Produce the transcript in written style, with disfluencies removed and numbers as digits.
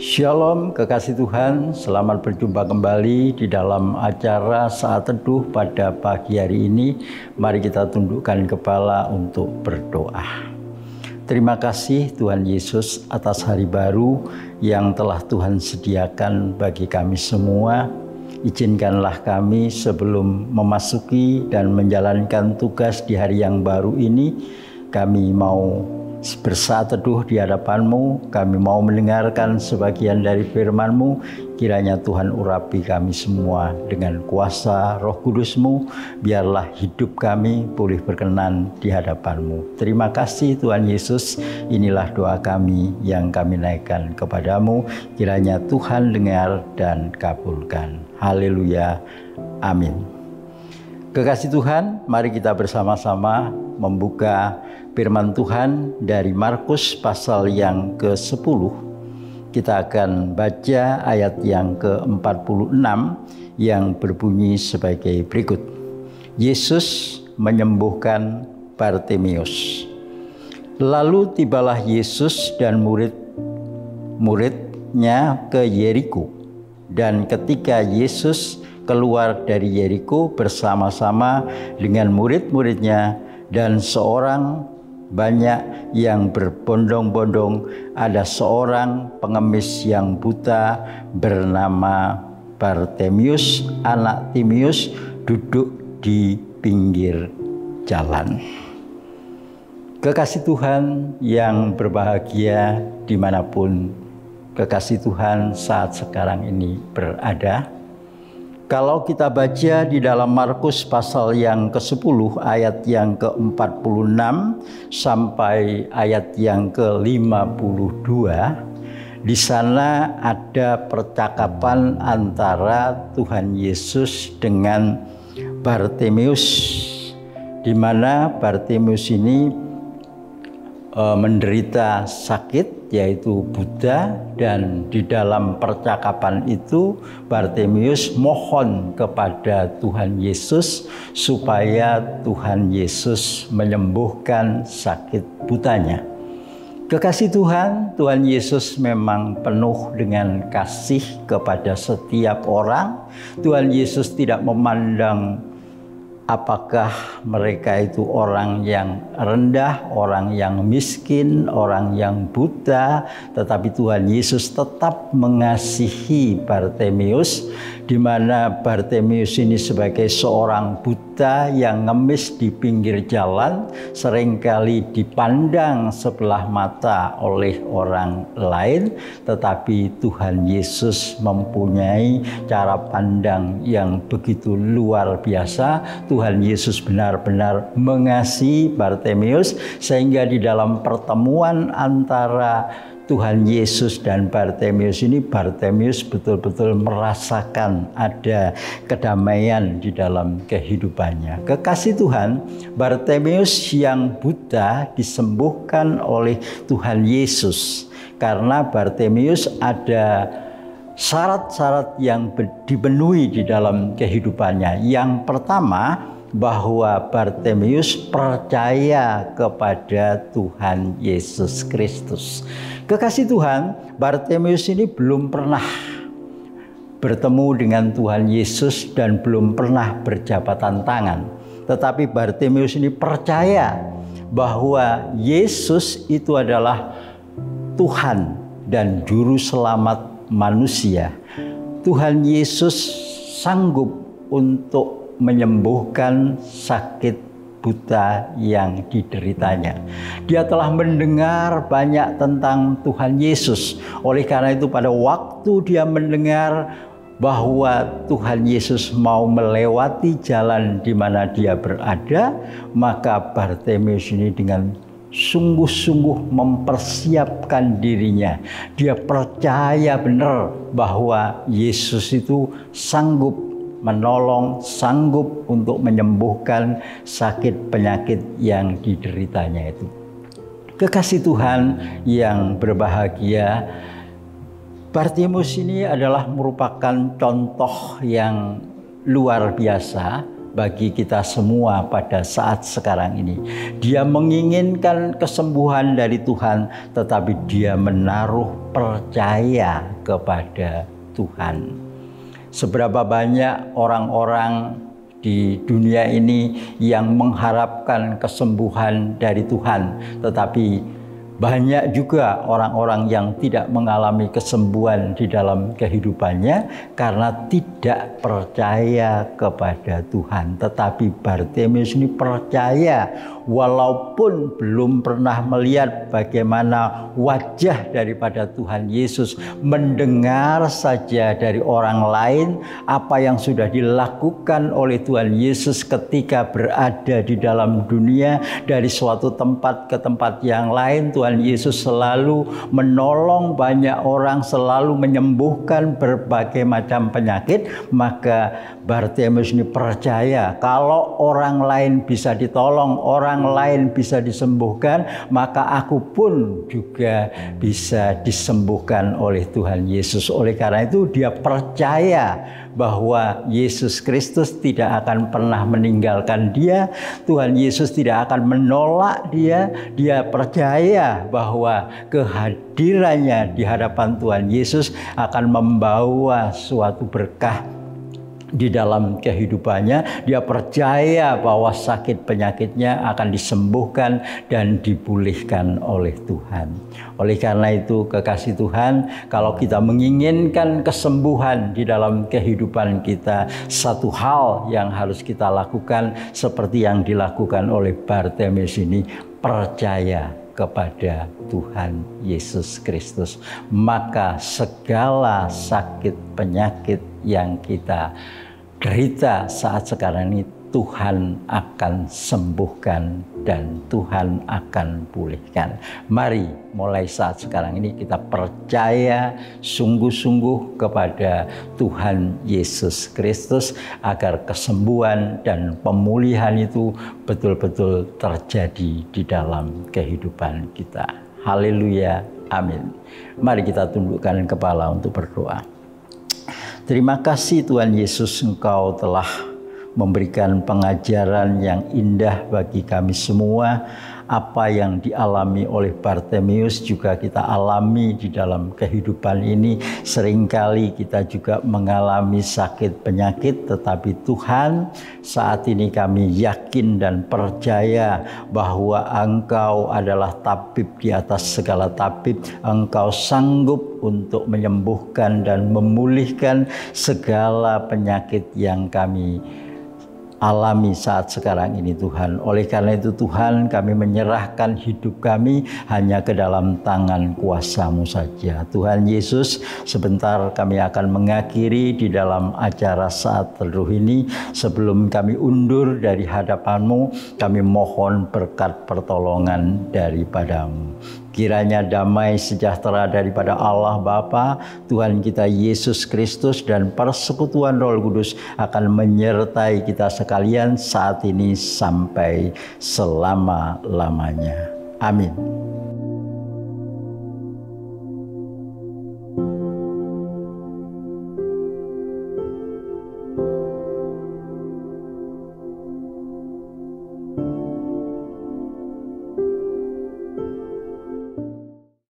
Shalom kekasih Tuhan, selamat berjumpa kembali di dalam acara Saat Teduh pada pagi hari ini. Mari kita tundukkan kepala untuk berdoa. Terima kasih Tuhan Yesus atas hari baru yang telah Tuhan sediakan bagi kami semua. Izinkanlah kami sebelum memasuki dan menjalankan tugas di hari yang baru ini, kami mau bersaat teduh di hadapan-Mu, kami mau mendengarkan sebagian dari firman-Mu. Kiranya Tuhan urapi kami semua dengan kuasa Roh Kudus-Mu, biarlah hidup kami boleh berkenan di hadapan-Mu. Terima kasih Tuhan Yesus, inilah doa kami yang kami naikkan kepadamu. Kiranya Tuhan dengar dan kabulkan. Haleluya, amin. Kekasih Tuhan, mari kita bersama-sama membuka firman Tuhan dari Markus pasal yang ke-10. Kita akan baca ayat yang ke-46 yang berbunyi sebagai berikut. Yesus menyembuhkan Bartimeus. Lalu tibalah Yesus dan murid-muridnya ke Yeriko. Dan ketika Yesus keluar dari Yeriko bersama-sama dengan murid-muridnya dan seorang banyak yang berbondong-bondong, ada seorang pengemis yang buta bernama Bartimeus, anak Timeus, duduk di pinggir jalan. Kekasih Tuhan yang berbahagia dimanapun kekasih Tuhan saat sekarang ini berada. Kalau kita baca di dalam Markus pasal yang ke-10 ayat yang ke-46 sampai ayat yang ke-52, di sana ada percakapan antara Tuhan Yesus dengan Bartimeus, di mana Bartimeus ini menderita sakit yaitu buta, dan di dalam percakapan itu Bartimeus mohon kepada Tuhan Yesus supaya Tuhan Yesus menyembuhkan sakit butanya. Kekasih Tuhan, Tuhan Yesus memang penuh dengan kasih kepada setiap orang. Tuhan Yesus tidak memandang apakah mereka itu orang yang rendah, orang yang miskin, orang yang buta, tetapi Tuhan Yesus tetap mengasihi Bartimeus, di mana Bartimeus ini sebagai seorang buta yang ngemis di pinggir jalan, seringkali dipandang sebelah mata oleh orang lain, tetapi Tuhan Yesus mempunyai cara pandang yang begitu luar biasa. Tuhan Yesus benar-benar mengasihi Bartimeus, sehingga di dalam pertemuan antara Tuhan Yesus dan Bartimeus ini, Bartimeus betul-betul merasakan ada kedamaian di dalam kehidupannya. Kekasih Tuhan, Bartimeus yang buta disembuhkan oleh Tuhan Yesus karena Bartimeus ada syarat-syarat yang dipenuhi di dalam kehidupannya. Yang pertama, bahwa Bartimeus percaya kepada Tuhan Yesus Kristus. Kekasih Tuhan, Bartimeus ini belum pernah bertemu dengan Tuhan Yesus dan belum pernah berjabatan tangan. Tetapi Bartimeus ini percaya bahwa Yesus itu adalah Tuhan dan Juru Selamat manusia. Tuhan Yesus sanggup untuk menyembuhkan sakit buta yang dideritanya. Dia telah mendengar banyak tentang Tuhan Yesus. Oleh karena itu pada waktu dia mendengar bahwa Tuhan Yesus mau melewati jalan di mana dia berada, maka Bartimeus ini dengan sungguh-sungguh mempersiapkan dirinya. Dia percaya benar bahwa Yesus itu sanggup menolong, sanggup untuk menyembuhkan sakit penyakit yang dideritanya itu. Kekasih Tuhan yang berbahagia, Bartimeus ini adalah merupakan contoh yang luar biasa bagi kita semua pada saat sekarang ini. Dia menginginkan kesembuhan dari Tuhan, tetapi dia menaruh percaya kepada Tuhan. Seberapa banyak orang-orang di dunia ini yang mengharapkan kesembuhan dari Tuhan, tetapi banyak juga orang-orang yang tidak mengalami kesembuhan di dalam kehidupannya karena tidak percaya kepada Tuhan. Tetapi Bartimeus ini percaya, walaupun belum pernah melihat bagaimana wajah daripada Tuhan Yesus, mendengar saja dari orang lain apa yang sudah dilakukan oleh Tuhan Yesus ketika berada di dalam dunia, dari suatu tempat ke tempat yang lain. Tuhan Yesus selalu menolong banyak orang, selalu menyembuhkan berbagai macam penyakit. Maka Bartimeus ini percaya kalau orang lain bisa ditolong, orang lain bisa disembuhkan, maka aku pun juga bisa disembuhkan oleh Tuhan Yesus. Oleh karena itu dia percaya bahwa Yesus Kristus tidak akan pernah meninggalkan dia, Tuhan Yesus tidak akan menolak dia. Dia percaya bahwa kehadirannya di hadapan Tuhan Yesus akan membawa suatu berkah di dalam kehidupannya. Dia percaya bahwa sakit penyakitnya akan disembuhkan dan dipulihkan oleh Tuhan. Oleh karena itu, kekasih Tuhan, kalau kita menginginkan kesembuhan di dalam kehidupan kita, satu hal yang harus kita lakukan seperti yang dilakukan oleh Bartimeus ini, percaya kepada Tuhan Yesus Kristus. Maka segala sakit penyakit yang kita derita saat sekarang ini, Tuhan akan sembuhkan dan Tuhan akan pulihkan. Mari mulai saat sekarang ini kita percaya sungguh-sungguh kepada Tuhan Yesus Kristus agar kesembuhan dan pemulihan itu betul-betul terjadi di dalam kehidupan kita. Haleluya, amin. Mari kita tundukkan kepala untuk berdoa. Terima kasih Tuhan Yesus, Engkau telah memberikan pengajaran yang indah bagi kami semua. Apa yang dialami oleh Bartimeus juga kita alami di dalam kehidupan ini. Seringkali kita juga mengalami sakit penyakit, tetapi Tuhan, saat ini kami yakin dan percaya bahwa Engkau adalah tabib di atas segala tabib. Engkau sanggup untuk menyembuhkan dan memulihkan segala penyakit yang kami alami saat sekarang ini, Tuhan. Oleh karena itu Tuhan, kami menyerahkan hidup kami hanya ke dalam tangan kuasa-Mu saja. Tuhan Yesus, sebentar kami akan mengakhiri di dalam acara saat teduh ini. Sebelum kami undur dari hadapan-Mu, kami mohon berkat pertolongan daripada-Mu. Kiranya damai sejahtera daripada Allah Bapa, Tuhan kita Yesus Kristus, dan persekutuan Roh Kudus akan menyertai kita sekalian saat ini sampai selama-lamanya. Amin.